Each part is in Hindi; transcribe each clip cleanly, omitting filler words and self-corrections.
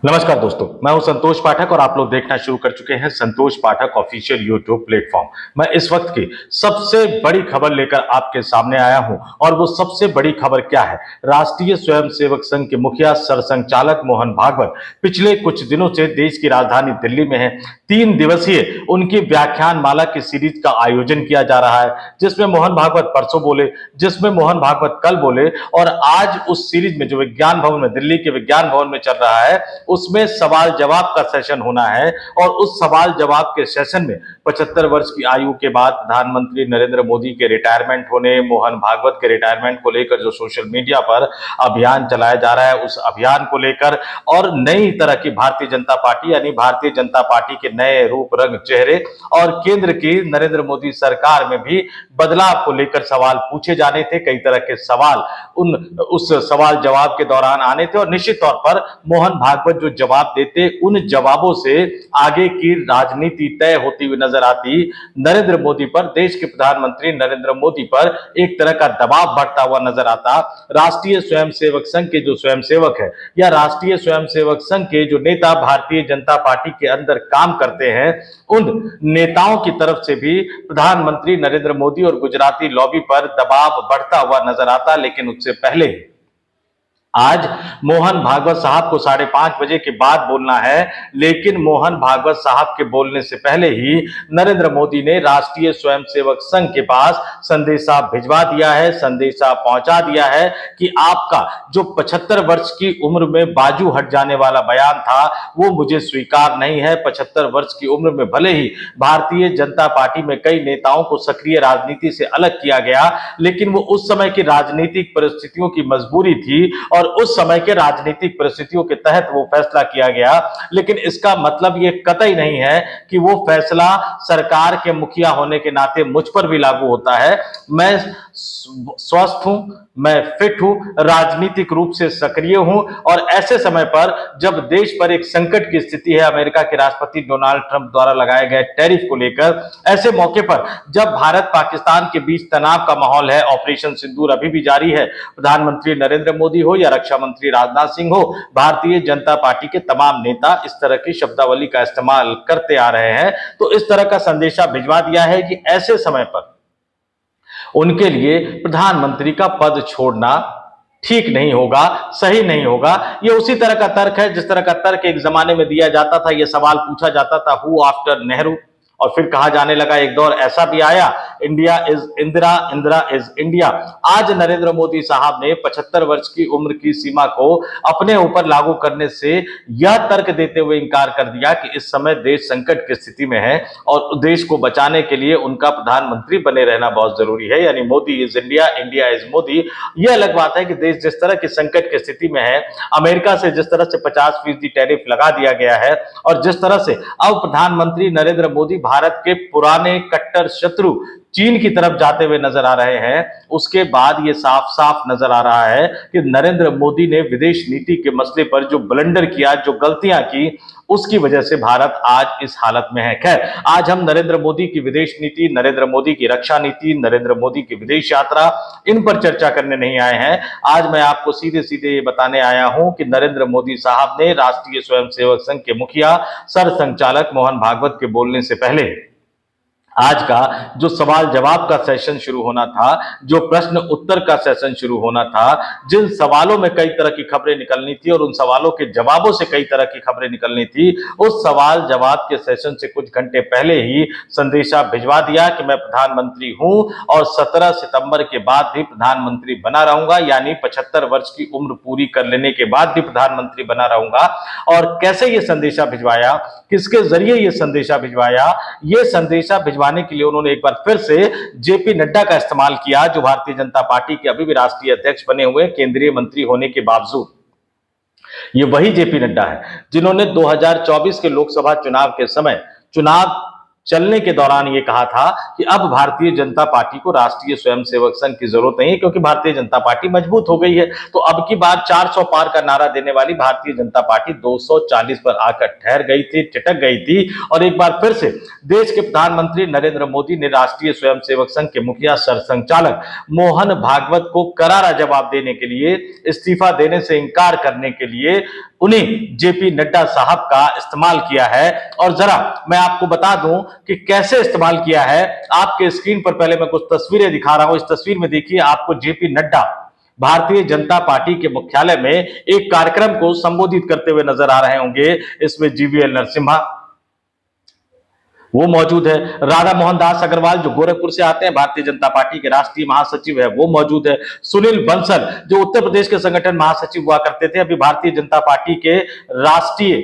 नमस्कार दोस्तों, मैं हूं संतोष पाठक और आप लोग देखना शुरू कर चुके हैं संतोष पाठक ऑफिशियल यूट्यूब प्लेटफॉर्म। मैं इस वक्त की सबसे बड़ी खबर लेकर आपके सामने आया हूं और वो सबसे बड़ी खबर क्या है? राष्ट्रीय स्वयंसेवक संघ के मुखिया सरसंघचालक मोहन भागवत पिछले कुछ दिनों से देश की राजधानी दिल्ली में है। 3 दिवसीय उनकी व्याख्यान माला की सीरीज का आयोजन किया जा रहा है, जिसमें मोहन भागवत परसों बोले, जिसमें मोहन भागवत कल बोले और आज उस सीरीज में जो विज्ञान भवन में, दिल्ली के विज्ञान भवन में चल रहा है, उसमें सवाल जवाब का सेशन होना है। और उस सवाल जवाब के सेशन में 75 वर्ष की आयु के बाद प्रधानमंत्री नरेंद्र मोदी के रिटायरमेंट होने, मोहन भागवत के रिटायरमेंट को लेकर जो सोशल मीडिया पर अभियान चलाया जा रहा है, उस अभियान को लेकर और नई तरह की भारतीय जनता पार्टी यानी भारतीय जनता पार्टी के नए रूप रंग चेहरे और केंद्र की नरेंद्र मोदी सरकार में भी बदलाव को लेकर सवाल पूछे जाने थे। कई तरह के सवाल उस सवाल जवाब के दौरान आने थे और निश्चित तौर पर मोहन भागवत जो जवाब देते, उन जवाबों से आगे की राजनीति तय होती हुई नजर आती। नरेंद्र मोदी पर, देश के प्रधानमंत्री नरेंद्र मोदी पर एक तरह का दबाव बढ़ता हुआ नजर आता। राष्ट्रीय स्वयंसेवक संघ के जो स्वयंसेवक है या राष्ट्रीय स्वयंसेवक संघ के जो नेता भारतीय जनता पार्टी के अंदर काम करते हैं, उन नेताओं की तरफ से भी प्रधानमंत्री नरेंद्र मोदी और गुजराती लॉबी पर दबाव बढ़ता हुआ नजर आता। लेकिन उससे पहले आज मोहन भागवत साहब को 5:30 बजे के बाद बोलना है, लेकिन मोहन भागवत साहब के बोलने से पहले ही नरेंद्र मोदी ने राष्ट्रीय स्वयंसेवक संघ के पास संदेशा भिजवा दिया है, संदेशा पहुंचा दिया है कि आपका जो 75 वर्ष की उम्र में बाजू हट जाने वाला बयान था, वो मुझे स्वीकार नहीं है। 75 वर्ष की उम्र में भले ही भारतीय जनता पार्टी में कई नेताओं को सक्रिय राजनीति से अलग किया गया, लेकिन वो उस समय की राजनीतिक परिस्थितियों की मजबूरी थी और उस समय के राजनीतिक परिस्थितियों के तहत वो फैसला किया गया। लेकिन इसका मतलब ये कतई नहीं है कि वो फैसला सरकार के मुखिया होने के नाते मुझ पर भी लागू होता है। मैं स्वस्थ हूं, मैं फिट हूं, राजनीतिक रूप से सक्रिय हूं और ऐसे समय पर जब देश पर एक संकट की स्थिति है, अमेरिका के राष्ट्रपति डोनाल्ड ट्रंप द्वारा लगाए गए टैरिफ को लेकर, ऐसे मौके पर जब भारत पाकिस्तान के बीच तनाव का माहौल है, ऑपरेशन सिंदूर अभी भी जारी है, प्रधानमंत्री नरेंद्र मोदी हो या रक्षा मंत्री राजनाथ सिंह हो, भारतीय जनता पार्टी के तमाम नेता इस तरह की शब्दावली का इस्तेमाल करते आ रहे हैं। तो इस तरह का संदेशा भिजवा दिया है कि ऐसे समय पर उनके लिए प्रधानमंत्री का पद छोड़ना ठीक नहीं होगा, सही नहीं होगा। ये उसी तरह का तर्क है जिस तरह का तर्क एक जमाने में दिया जाता था। ये सवाल पूछा जाता था, हु आफ्टर नेहरू, और फिर कहा जाने लगा, एक दौर ऐसा भी आया, India is Indira, Indira is India. आज नरेंद्र मोदी साहब ने 75 वर्ष की उम्र की सीमा को अपने ऊपर लागू करने से यह तर्क देते हुए इंकार कर दिया कि इस समय देश संकट की स्थिति में है और देश को बचाने के लिए उनका प्रधानमंत्री बने रहना बहुत जरूरी है। यानी Modi is India, India is Modi. यह अलग बात है कि देश जिस तरह की संकट की स्थिति में है, अमेरिका से जिस तरह से 50% टैरिफ लगा दिया गया है और जिस तरह से अब प्रधानमंत्री नरेंद्र मोदी भारत के पुराने कट्टर शत्रु चीन की तरफ जाते हुए नजर आ रहे हैं, उसके बाद यह साफ साफ नजर आ रहा है कि नरेंद्र मोदी ने विदेश नीति के मसले पर जो ब्लंडर किया, जो गलतियां की, उसकी वजह से भारत आज इस हालत में है। खैर, आज हम नरेंद्र मोदी की विदेश नीति, नरेंद्र मोदी की रक्षा नीति, नरेंद्र मोदी की विदेश यात्रा, इन पर चर्चा करने नहीं आए हैं। आज मैं आपको सीधे सीधे ये बताने आया हूं कि नरेंद्र मोदी साहब ने राष्ट्रीय स्वयंसेवक संघ के मुखिया सरसंघचालक मोहन भागवत के बोलने से पहले आज का जो सवाल जवाब का सेशन शुरू होना था, जो प्रश्न उत्तर का सेशन शुरू होना था, जिन सवालों में कई तरह की खबरें निकलनी थी और उन सवालों के जवाबों से कई तरह की खबरें निकलनी थी, उस सवाल जवाब के सेशन से कुछ घंटे पहले ही संदेशा भिजवा दिया कि मैं प्रधानमंत्री हूं और 17 सितंबर के बाद भी प्रधानमंत्री बना रहूंगा। यानी 75 वर्ष की उम्र पूरी कर लेने के बाद भी प्रधानमंत्री बना रहूंगा। और कैसे ये संदेशा भिजवाया, किसके जरिए ये संदेशा भिजवाया? ये संदेशा भिजवाने के लिए उन्होंने एक बार फिर से जेपी नड्डा का इस्तेमाल किया, जो भारतीय जनता पार्टी के अभी भी राष्ट्रीय अध्यक्ष बने हुए, केंद्रीय मंत्री होने के बावजूद। ये वही जेपी नड्डा है जिन्होंने 2024 के लोकसभा चुनाव के समय चुनाव चलने के दौरान ये कहा था कि अब भारतीय जनता पार्टी को राष्ट्रीय स्वयंसेवक संघ की जरूरत नहीं है, क्योंकि भारतीय जनता पार्टी मजबूत हो गई है। तो अब की बार 400 पार का नारा देने वाली भारतीय जनता पार्टी 240 पर आकर ठहर गई थी, टिटक गई थी, और एक बार फिर से देश के प्रधानमंत्री नरेंद्र मोदी ने राष्ट्रीय स्वयंसेवक संघ के मुखिया सरसंघचालक मोहन भागवत को करारा जवाब देने के लिए, इस्तीफा देने से इंकार करने के लिए उन्हें जेपी नड्डा साहब का इस्तेमाल किया है। और जरा मैं आपको बता दूं कि कैसे इस्तेमाल किया है। आपके स्क्रीन पर पहले मैं कुछ तस्वीरें दिखा रहा हूं। इस तस्वीर में देखिए, आपको जेपी नड्डा भारतीय जनता पार्टी के मुख्यालय में एक कार्यक्रम को संबोधित करते हुए नजर आ रहे होंगे। इसमें जीवीएल नरसिम्हा वो मौजूद है, राधा मोहन दास अग्रवाल जो गोरखपुर से आते हैं, भारतीय जनता पार्टी के राष्ट्रीय महासचिव है, वो मौजूद है, सुनील बंसल जो उत्तर प्रदेश के संगठन महासचिव हुआ करते थे, अभी भारतीय जनता पार्टी के राष्ट्रीय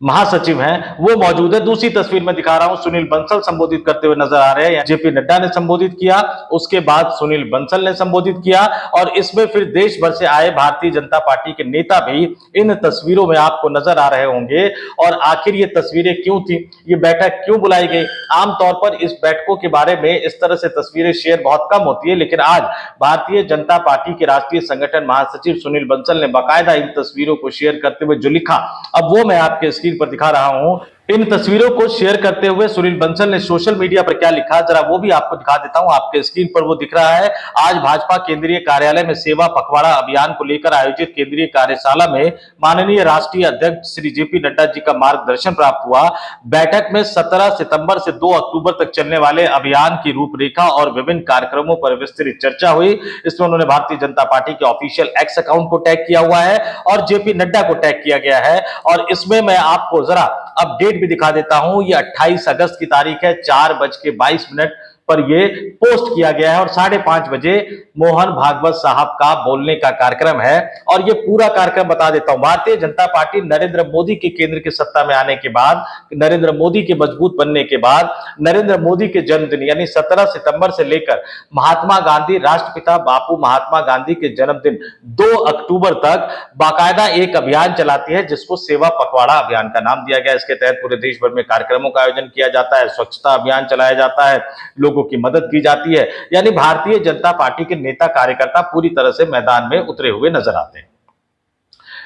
महासचिव हैं, वो मौजूद है। दूसरी तस्वीर में दिखा रहा हूं, सुनील बंसल संबोधित करते हुए नजर आ रहे हैं। जेपी नड्डा ने संबोधित किया, उसके बाद सुनील बंसल ने संबोधित किया, और इसमें फिर देश भर से आए भारतीय जनता पार्टी के नेता भी इन तस्वीरों में आपको नजर आ रहे होंगे। और आखिर ये तस्वीरें क्यों थी, ये बैठक क्यों बुलाई गई? आमतौर पर इस बैठकों के बारे में इस तरह से तस्वीरें शेयर बहुत कम होती है, लेकिन आज भारतीय जनता पार्टी के राष्ट्रीय संगठन महासचिव सुनील बंसल ने बाकायदा इन तस्वीरों को शेयर करते हुए जो लिखा, अब वो मैं आपके स्क्रीन पर दिखा रहा हूं। इन तस्वीरों को शेयर करते हुए सुनील बंसल ने सोशल मीडिया पर क्या लिखा, जरा वो भी आपको दिखा देता हूं। आपके स्क्रीन पर वो दिख रहा है। आज भाजपा केंद्रीय कार्यालय में सेवा पखवाड़ा अभियान को लेकर आयोजित केंद्रीय कार्यशाला में माननीय राष्ट्रीय अध्यक्ष श्री जेपी नड्डा जी का मार्गदर्शन प्राप्त हुआ। बैठक में 17 सितंबर से 2 अक्टूबर तक चलने वाले अभियान की रूपरेखा और विभिन्न कार्यक्रमों पर विस्तृत चर्चा हुई। इसमें उन्होंने भारतीय जनता पार्टी के ऑफिशियल एक्स अकाउंट को टैग किया हुआ है और जेपी नड्डा को टैग किया गया है। और इसमें मैं आपको जरा अपडेट भी दिखा देता हूं। ये 28 अगस्त की तारीख है, 4:22 पर ये पोस्ट किया गया है, और 5:30 बजे मोहन भागवत साहब का बोलने का कार्यक्रम है। और ये पूरा कार्यक्रम बता देता हूं। भारतीय जनता पार्टी नरेंद्र मोदी के केंद्र की सत्ता में आने के बाद, नरेंद्र मोदी के मजबूत बनने के बाद, नरेंद्र मोदी के जन्मदिन यानी 17 सितंबर से लेकर महात्मा गांधी, राष्ट्रपिता बापू महात्मा गांधी के जन्मदिन 2 अक्टूबर तक बाकायदा एक अभियान चलाती है, जिसको सेवा पखवाड़ा अभियान का नाम दिया गया। इसके तहत पूरे देश भर में कार्यक्रमों का आयोजन किया जाता है, स्वच्छता अभियान चलाया जाता है, लोगों की मदद की जाती है। यानी भारतीय जनता पार्टी के नेता कार्यकर्ता पूरी तरह से मैदान में उतरे हुए नजर आते हैं।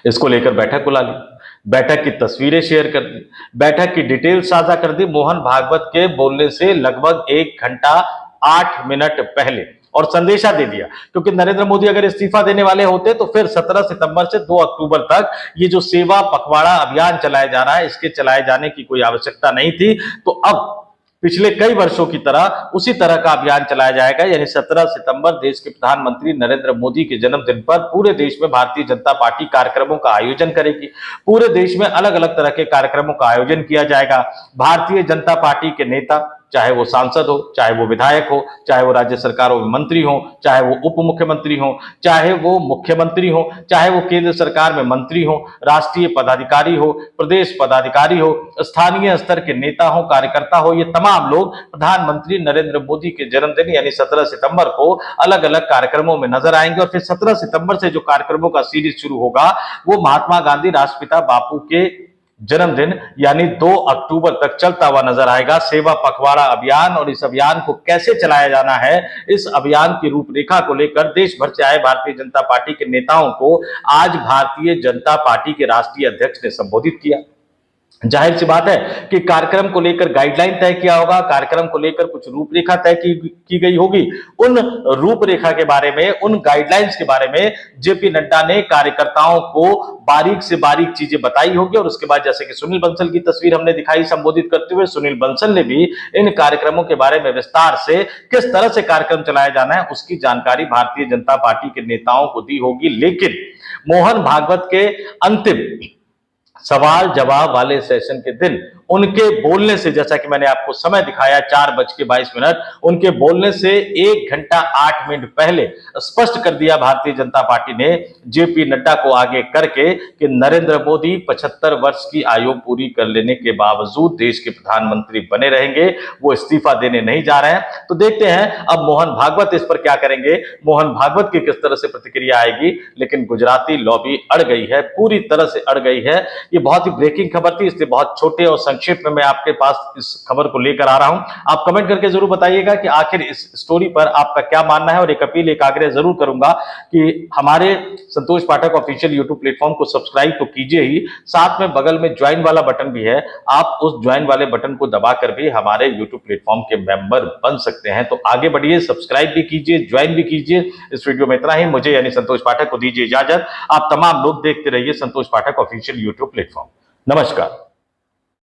इसको लेकर बैठक बुला ली, बैठक की तस्वीरें शेयर कर दी, बैठक की डिटेल साझा कर दी मोहन भागवत के बोलने से लगभग 1 घंटा 8 मिनट पहले, और संदेशा दे दिया। क्योंकि नरेंद्र मोदी अगर इस्तीफा देने वाले होते तो फिर 17 सितंबर से 2 अक्टूबर तक ये जो सेवा पखवाड़ा अभियान चलाया जा रहा है, इसके चलाए जाने की कोई आवश्यकता नहीं थी। तो अब पिछले कई वर्षों की तरह उसी तरह का अभियान चलाया जाएगा। यानी 17 सितंबर देश के प्रधानमंत्री नरेंद्र मोदी के जन्मदिन पर पूरे देश में भारतीय जनता पार्टी कार्यक्रमों का आयोजन करेगी। पूरे देश में अलग अलग तरह के कार्यक्रमों का आयोजन किया जाएगा। भारतीय जनता पार्टी के नेता, चाहे वो सांसद हो, चाहे वो विधायक हो, चाहे वो राज्य सरकारों में मंत्री हो, चाहे वो उप मुख्यमंत्री हो, चाहे वो मुख्यमंत्री हो, चाहे वो केंद्र सरकार में मंत्री हो, राष्ट्रीय पदाधिकारी हो, प्रदेश पदाधिकारी हो, स्थानीय स्तर के नेता हो, कार्यकर्ता हो, ये तमाम लोग प्रधानमंत्री नरेंद्र मोदी के जन्मदिन यानी 17 सितंबर को अलग अलग कार्यक्रमों में नजर आएंगे। और फिर 17 सितंबर से जो कार्यक्रमों का सीरीज शुरू होगा वो महात्मा गांधी, राष्ट्रपिता बापू के जन्मदिन यानी 2 अक्टूबर तक चलता हुआ नजर आएगा सेवा पखवाड़ा अभियान। और इस अभियान को कैसे चलाया जाना है, इस अभियान की रूपरेखा को लेकर देश भर से आए भारतीय जनता पार्टी के नेताओं को आज भारतीय जनता पार्टी के राष्ट्रीय अध्यक्ष ने संबोधित किया। जाहिर सी बात है कि कार्यक्रम को लेकर गाइडलाइन तय किया होगा, कार्यक्रम को लेकर कुछ रूपरेखा तय की गई होगी। उन रूपरेखा के बारे में, उन गाइडलाइंस के बारे में जेपी नड्डा ने कार्यकर्ताओं को बारीक से बारीक चीजें बताई होगी। और उसके बाद जैसे कि सुनील बंसल की तस्वीर हमने दिखाई संबोधित करते हुए, सुनील बंसल ने भी इन कार्यक्रमों के बारे में विस्तार से किस तरह से कार्यक्रम चलाया जाना है उसकी जानकारी भारतीय जनता पार्टी के नेताओं को दी होगी। लेकिन मोहन भागवत के अंतिम सवाल जवाब वाले सेशन के दिन उनके बोलने से, जैसा कि मैंने आपको समय दिखाया 4:22, उनके बोलने से 1 घंटा 8 मिनट पहले स्पष्ट कर दिया भारतीय जनता पार्टी ने जेपी नड्डा को आगे करके कि नरेंद्र मोदी 75 वर्ष की आयु पूरी कर लेने के बावजूद देश के प्रधानमंत्री बने रहेंगे, वो इस्तीफा देने नहीं जा रहे हैं। तो देखते हैं अब मोहन भागवत इस पर क्या करेंगे, मोहन भागवत की किस तरह से प्रतिक्रिया आएगी। लेकिन गुजराती लॉबी अड़ गई है, पूरी तरह से अड़ गई है। ये बहुत ही ब्रेकिंग खबर थी, इसलिए बहुत छोटे और संक्षेप में मैं आपके पास इस खबर को लेकर आ रहा हूं। आप कमेंट करके जरूर बताइएगा कि आखिर इस स्टोरी पर आपका क्या मानना है, और एक अपील, एक आग्रह जरूर करूंगा कि हमारे संतोष पाठक ऑफिशियल यूट्यूब प्लेटफॉर्म को सब्सक्राइब तो कीजिए ही, साथ में बगल में ज्वाइन वाला बटन भी है, आप उस ज्वाइन वाले बटन को दबाकर भी हमारे यूट्यूब प्लेटफॉर्म के मेंबर बन सकते हैं। तो आगे बढ़िए, सब्सक्राइब भी कीजिए, ज्वाइन भी कीजिए। इस वीडियो में इतना ही। मुझे यानी संतोष पाठक को दीजिए इजाजत। आप तमाम लोग देखते रहिए संतोष पाठक ऑफिशियल यूट्यूब प्लेटफॉर्म। नमस्कार।